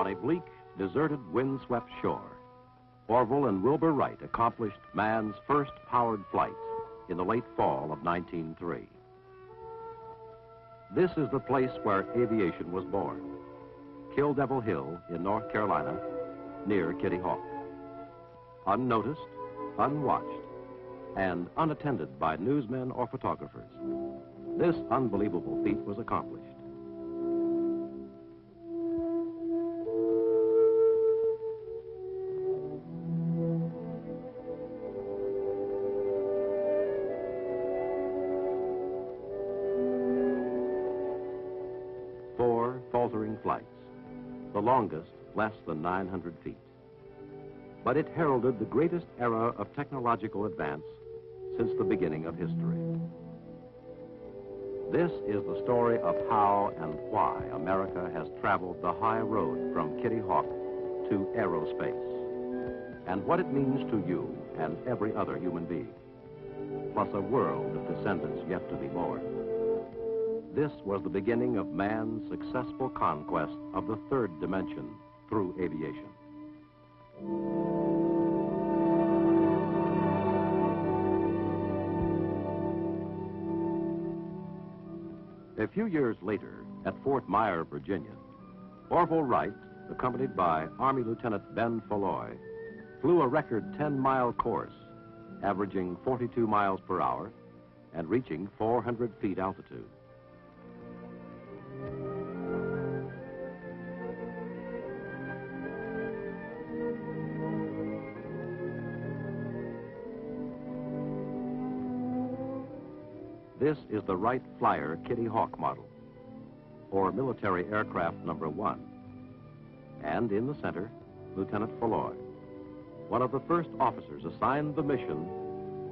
On a bleak, deserted, windswept shore, Orville and Wilbur Wright accomplished man's first powered flight in the late fall of 1903. This is the place where aviation was born, Kill Devil Hill in North Carolina, near Kitty Hawk. Unnoticed, unwatched, and unattended by newsmen or photographers, this unbelievable feat was accomplished. Four faltering flights, the longest less than 900 feet. But it heralded the greatest era of technological advance since the beginning of history. This is the story of how and why America has traveled the high road from Kitty Hawk to aerospace, and what it means to you and every other human being, plus a world of descendants yet to be born. This was the beginning of man's successful conquest of the third dimension through aviation. A few years later, at Fort Myer, Virginia, Orville Wright, accompanied by Army Lieutenant Ben Foulois, flew a record 10-mile course, averaging 42 miles per hour and reaching 400 feet altitude. This is the Wright Flyer Kitty Hawk model, or military aircraft number 1. And in the center, Lieutenant Foulois, one of the first officers assigned the mission,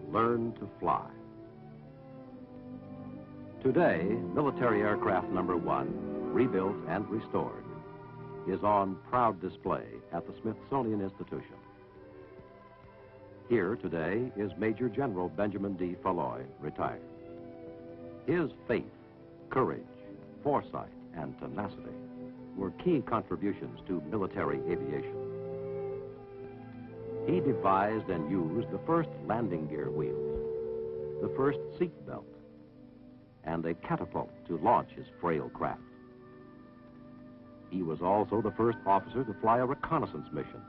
learn to fly. Today, military aircraft number 1, rebuilt and restored, is on proud display at the Smithsonian Institution. Here today is Major General Benjamin D. Foulois, retired. His faith, courage, foresight, and tenacity were key contributions to military aviation. He devised and used the first landing gear wheels, the first seat belt, and a catapult to launch his frail craft. He was also the first officer to fly a reconnaissance mission,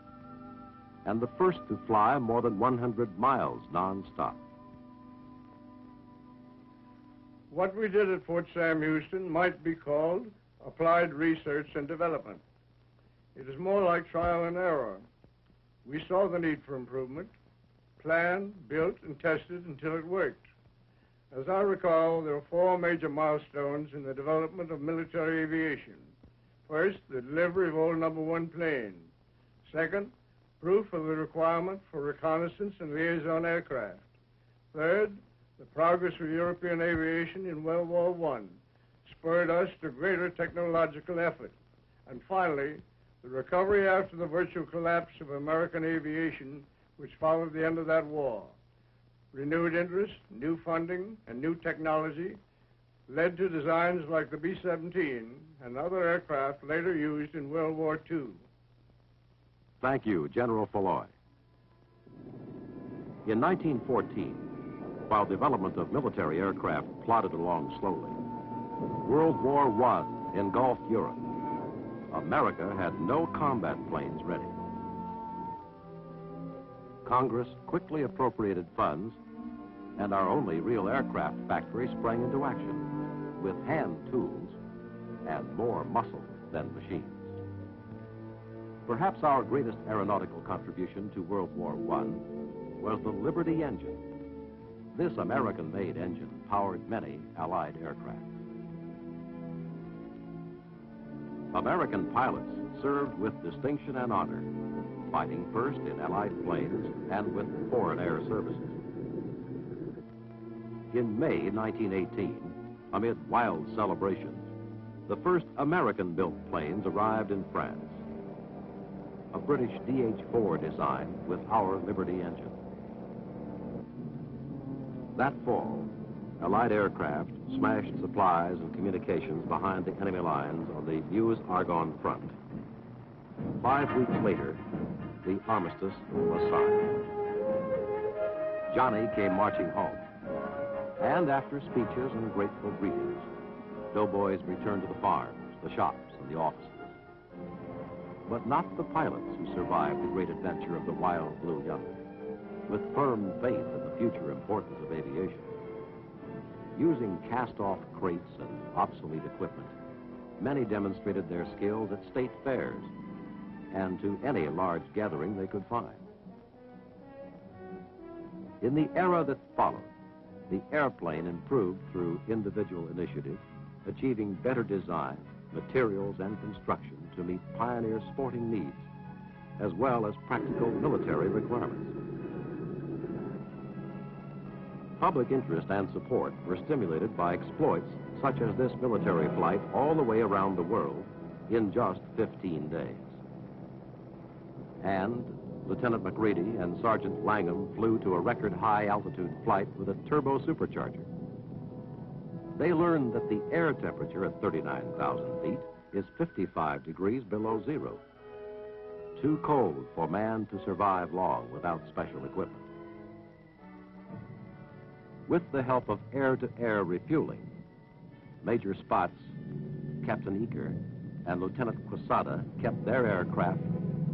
and the first to fly more than 100 miles non-stop. What we did at Fort Sam Houston might be called applied research and development. It is more like trial and error. We saw the need for improvement, planned, built, and tested until it worked. As I recall, there are 4 major milestones in the development of military aviation. First, the delivery of old number 1 plane. Second, proof of the requirement for reconnaissance and liaison aircraft. Third, the progress of European aviation in World War I spurred us to greater technological effort. And finally, the recovery after the virtual collapse of American aviation, which followed the end of that war. Renewed interest, new funding, and new technology led to designs like the B-17 and other aircraft later used in World War II. Thank you, General Foulois. In 1914, while development of military aircraft plodded along slowly, World War I engulfed Europe. America had no combat planes ready. Congress quickly appropriated funds, and our only real aircraft factory sprang into action with hand tools and more muscle than machines. Perhaps our greatest aeronautical contribution to World War I was the Liberty engine. This American-made engine powered many Allied aircraft. American pilots served with distinction and honor, fighting first in Allied planes and with foreign air services. In May 1918, amid wild celebrations, the first American-built planes arrived in France. A British DH-4 design with our Liberty engine. That fall, Allied aircraft smashed supplies and communications behind the enemy lines on the Meuse-Argonne front. 5 weeks later, the armistice was signed. Johnny came marching home. And after speeches and grateful greetings, doughboys returned to the farms, the shops, and the offices. But not the pilots who survived the great adventure of the wild blue yonder, with firm faith in the future importance of aviation. Using cast-off crates and obsolete equipment, many demonstrated their skills at state fairs and to any large gathering they could find. In the era that followed, the airplane improved through individual initiative, achieving better design, materials, and construction to meet pioneer sporting needs, as well as practical military requirements. Public interest and support were stimulated by exploits such as this military flight all the way around the world in just 15 days. And Lieutenant McReady and Sergeant Langham flew to a record high altitude flight with a turbo supercharger. They learned that the air temperature at 39,000 feet is 55 degrees below zero, too cold for man to survive long without special equipment. With the help of air-to-air refueling, Major Spots, Captain Eaker, and Lieutenant Quesada kept their aircraft,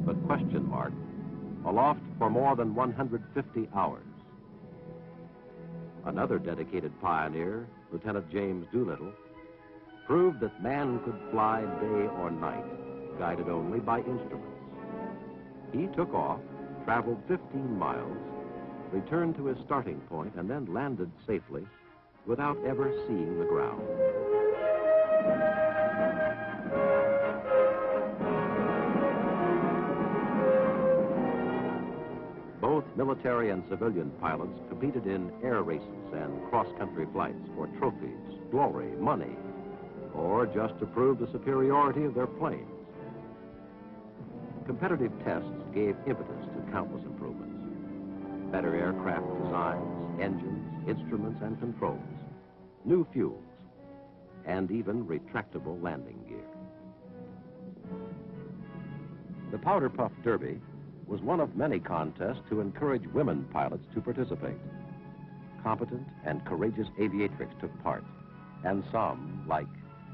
the question mark, aloft for more than 150 hours. Another dedicated pioneer, Lieutenant James Doolittle, proved that man could fly day or night, guided only by instruments. He took off, traveled 15 miles, returned to his starting point, and then landed safely without ever seeing the ground. Both military and civilian pilots competed in air races and cross-country flights for trophies, glory, money, or just to prove the superiority of their planes. Competitive tests gave impetus to countless improvements. Better aircraft designs, engines, instruments, and controls, new fuels, and even retractable landing gear. The Powder Puff Derby was one of many contests to encourage women pilots to participate. Competent and courageous aviatrix took part, and some, like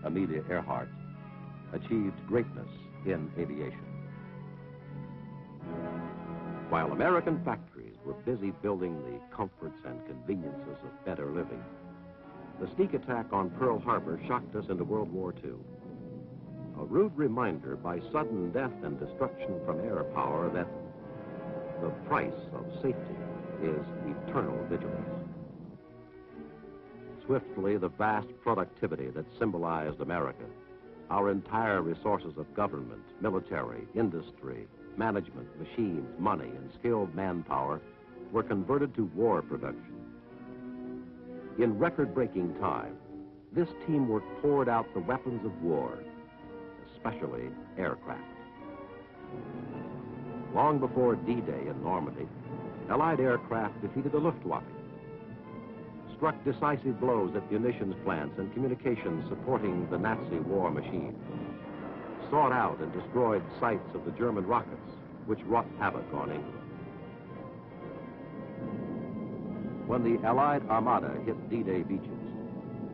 Amelia Earhart, achieved greatness in aviation. While American factories were busy building the comforts and conveniences of better living, the sneak attack on Pearl Harbor shocked us into World War II. A rude reminder by sudden death and destruction from air power that the price of safety is eternal vigilance. Swiftly, the vast productivity that symbolized America, our entire resources of government, military, industry, management, machines, money, and skilled manpower were converted to war production. In record-breaking time, this teamwork poured out the weapons of war, especially aircraft. Long before D-Day in Normandy, Allied aircraft defeated the Luftwaffe, struck decisive blows at munitions plants and communications supporting the Nazi war machine, sought out and destroyed sites of the German rockets, which wrought havoc on England. When the Allied Armada hit D-Day beaches,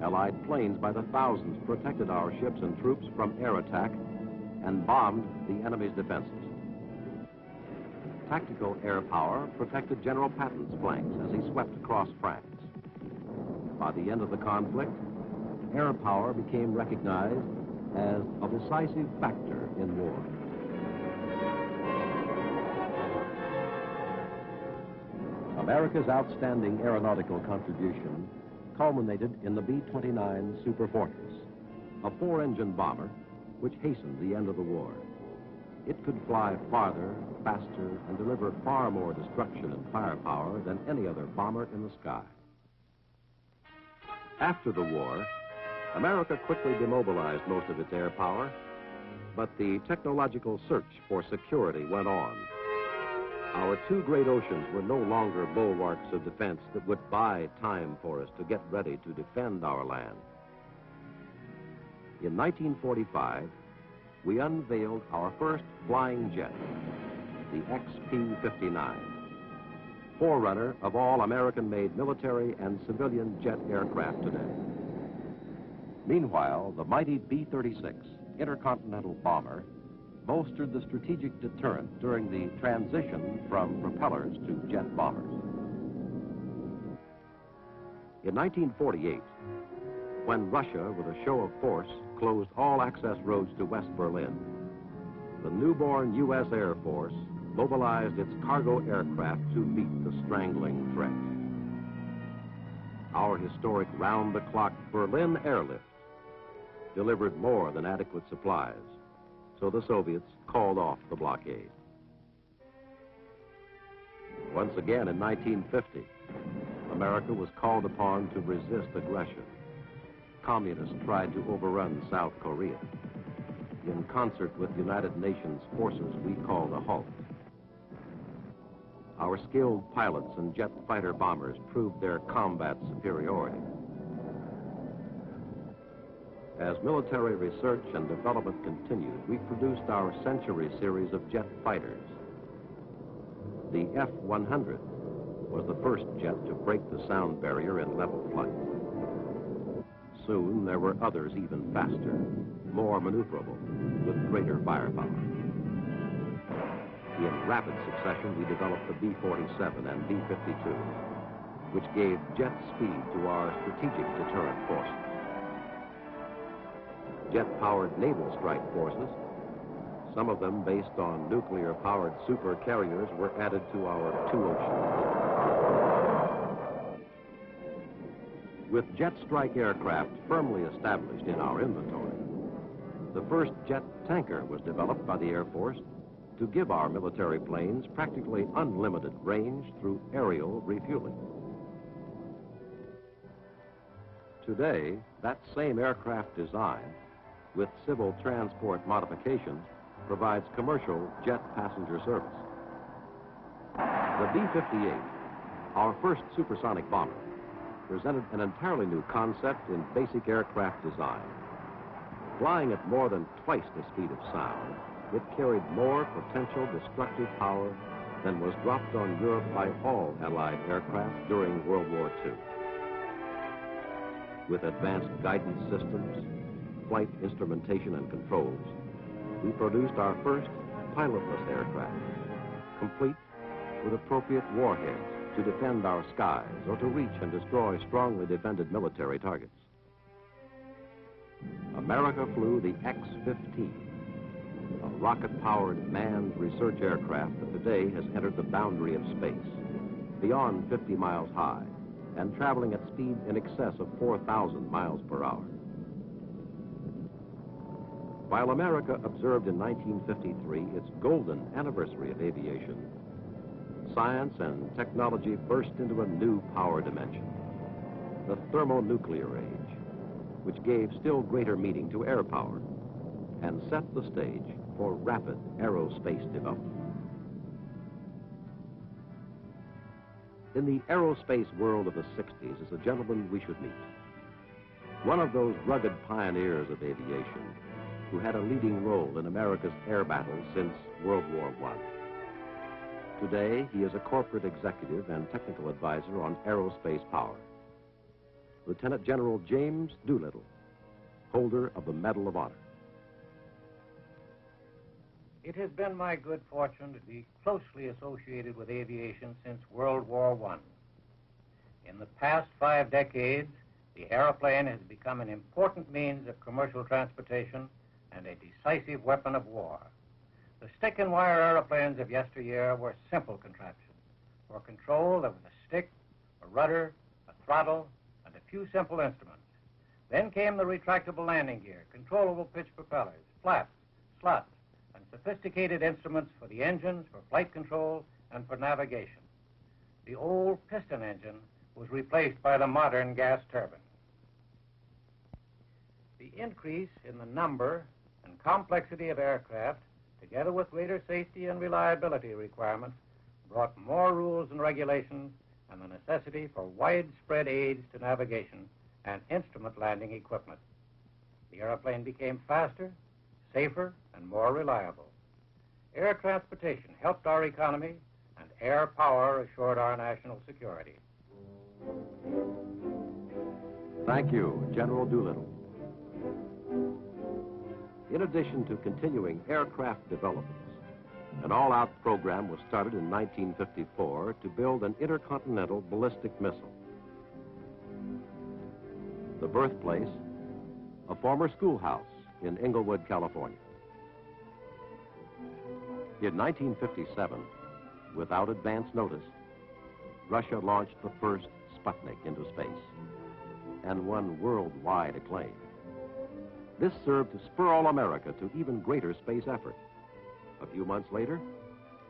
Allied planes by the thousands protected our ships and troops from air attack and bombed the enemy's defenses. Tactical air power protected General Patton's flanks as he swept across France. By the end of the conflict, air power became recognized as a decisive factor in war. America's outstanding aeronautical contribution culminated in the B-29 Super Fortress, a 4-engine bomber which hastened the end of the war. It could fly farther, faster, and deliver far more destruction and firepower than any other bomber in the sky. After the war, America quickly demobilized most of its air power, but the technological search for security went on. Our two great oceans were no longer bulwarks of defense that would buy time for us to get ready to defend our land. In 1945, we unveiled our first flying jet, the XP-59, forerunner of all American-made military and civilian jet aircraft today. Meanwhile, the mighty B-36 intercontinental bomber bolstered the strategic deterrent during the transition from propellers to jet bombers. In 1948, when Russia, with a show of force, closed all access roads to West Berlin, the newborn U.S. Air Force mobilized its cargo aircraft to meet the strangling threat. Our historic round-the-clock Berlin airlift delivered more than adequate supplies, so the Soviets called off the blockade. Once again in 1950, America was called upon to resist aggression. Communists tried to overrun South Korea. In concert with United Nations forces, we called a halt. Our skilled pilots and jet fighter bombers proved their combat superiority. As military research and development continued, we produced our Century series of jet fighters. The F-100 was the first jet to break the sound barrier in level flight. Soon, there were others even faster, more maneuverable, with greater firepower. In rapid succession, we developed the B-47 and B-52, which gave jet speed to our strategic deterrent forces. Jet-powered naval strike forces, some of them based on nuclear-powered super carriers, were added to our two oceans. With jet strike aircraft firmly established in our inventory, the first jet tanker was developed by the Air Force to give our military planes practically unlimited range through aerial refueling. Today, that same aircraft design, with civil transport modifications, provides commercial jet passenger service. The B-58, our first supersonic bomber, presented an entirely new concept in basic aircraft design. Flying at more than twice the speed of sound, it carried more potential destructive power than was dropped on Europe by all Allied aircraft during World War II. With advanced guidance systems, flight instrumentation and controls, we produced our first pilotless aircraft, complete with appropriate warheads to defend our skies or to reach and destroy strongly defended military targets. America flew the X-15, a rocket-powered manned research aircraft that today has entered the boundary of space, beyond 50 miles high, and traveling at speed in excess of 4,000 miles per hour. While America observed in 1953 its golden anniversary of aviation, science and technology burst into a new power dimension, the thermonuclear age, which gave still greater meaning to air power and set the stage for rapid aerospace development. In the aerospace world of the 60s is a gentleman we should meet. One of those rugged pioneers of aviation who had a leading role in America's air battles since World War I. Today, he is a corporate executive and technical advisor on aerospace power. Lieutenant General James Doolittle, holder of the Medal of Honor. It has been my good fortune to be closely associated with aviation since World War I. In the past 5 decades, the airplane has become an important means of commercial transportation and a decisive weapon of war. The stick-and-wire airplanes of yesteryear were simple contraptions. For control, there was a stick, a rudder, a throttle, and a few simple instruments. Then came the retractable landing gear, controllable pitch propellers, flaps, slots, and sophisticated instruments for the engines, for flight control, and for navigation. The old piston engine was replaced by the modern gas turbine. The increase in the number and complexity of aircraft, together with greater safety and reliability requirements, brought more rules and regulations and the necessity for widespread aids to navigation and instrument landing equipment. The airplane became faster, safer, and more reliable. Air transportation helped our economy, and air power assured our national security. Thank you, General Doolittle. In addition to continuing aircraft developments, an all-out program was started in 1954 to build an intercontinental ballistic missile. The birthplace, a former schoolhouse in Inglewood, California. In 1957, without advance notice, Russia launched the first Sputnik into space and won worldwide acclaim. This served to spur all America to even greater space effort. A few months later,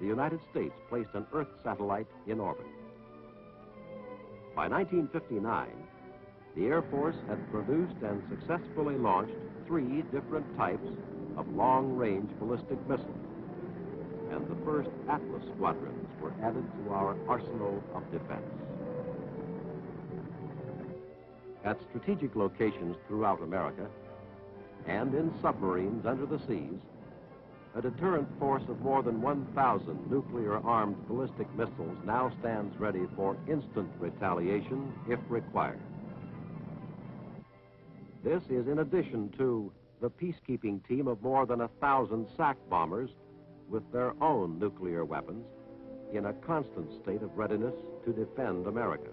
the United States placed an Earth satellite in orbit. By 1959, the Air Force had produced and successfully launched 3 different types of long-range ballistic missiles, and the first Atlas squadrons were added to our arsenal of defense. At strategic locations throughout America, and in submarines under the seas, a deterrent force of more than 1,000 nuclear-armed ballistic missiles now stands ready for instant retaliation if required. This is in addition to the peacekeeping team of more than 1,000 SAC bombers with their own nuclear weapons in a constant state of readiness to defend America.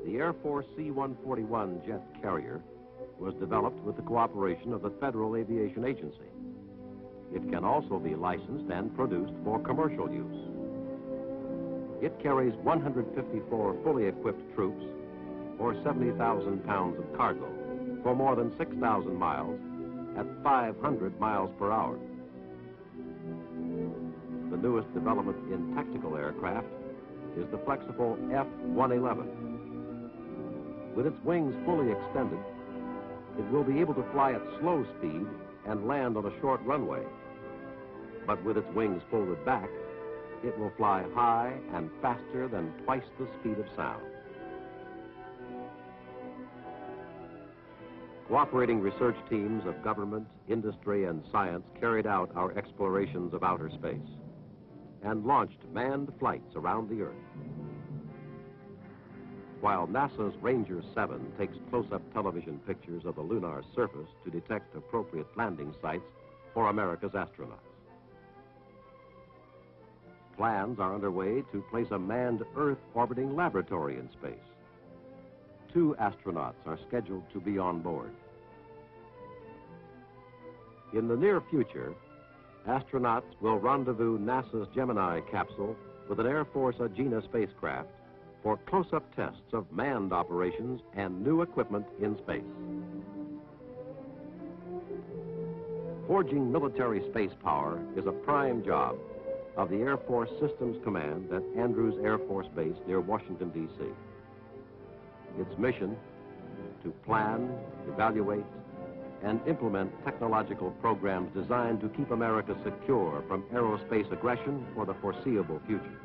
The Air Force C-141 jet carrier was developed with the cooperation of the Federal Aviation Agency. It can also be licensed and produced for commercial use. It carries 154 fully equipped troops or 70,000 pounds of cargo for more than 6,000 miles at 500 miles per hour. The newest development in tactical aircraft is the flexible F-111. With its wings fully extended, it will be able to fly at slow speed and land on a short runway. But with its wings folded back, it will fly high and faster than twice the speed of sound. Cooperating research teams of government, industry, and science carried out our explorations of outer space and launched manned flights around the Earth. While NASA's Ranger 7 takes close-up television pictures of the lunar surface to detect appropriate landing sites for America's astronauts. Plans are underway to place a manned Earth-orbiting laboratory in space. 2 astronauts are scheduled to be on board. In the near future, astronauts will rendezvous NASA's Gemini capsule with an Air Force Agena spacecraft for close-up tests of manned operations and new equipment in space. Forging military space power is a prime job of the Air Force Systems Command at Andrews Air Force Base near Washington, D.C. Its mission, to plan, evaluate, and implement technological programs designed to keep America secure from aerospace aggression for the foreseeable future.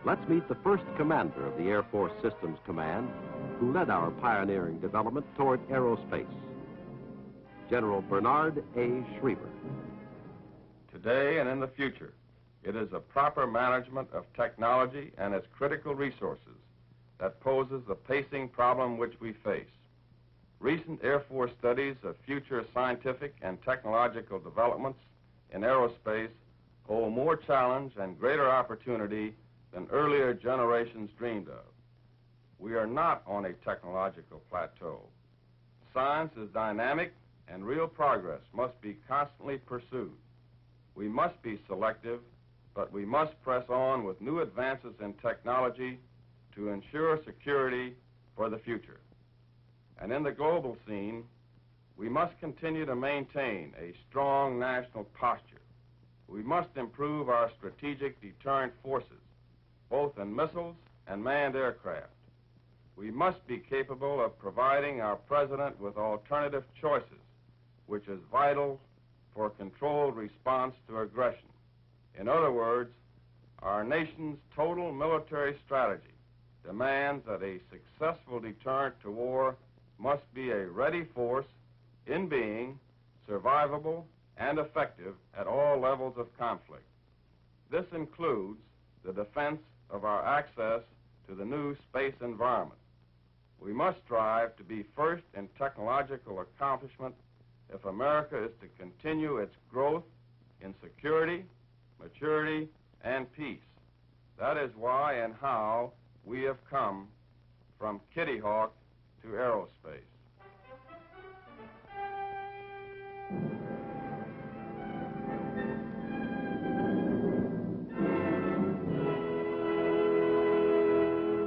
Let's meet the first commander of the Air Force Systems Command who led our pioneering development toward aerospace, General Bernard A. Schriever. Today and in the future, it is a proper management of technology and its critical resources that poses the pacing problem which we face. Recent Air Force studies of future scientific and technological developments in aerospace hold more challenge and greater opportunity than earlier generations dreamed of. We are not on a technological plateau. Science is dynamic and real progress must be constantly pursued. We must be selective, but we must press on with new advances in technology to ensure security for the future. And in the global scene, we must continue to maintain a strong national posture. We must improve our strategic deterrent forces, both in missiles and manned aircraft. We must be capable of providing our president with alternative choices, which is vital for controlled response to aggression. In other words, our nation's total military strategy demands that a successful deterrent to war must be a ready force in being survivable, and effective at all levels of conflict. This includes the defense of our access to the new space environment. We must strive to be first in technological accomplishment if America is to continue its growth in security, maturity, and peace. That is why and how we have come from Kitty Hawk to aerospace.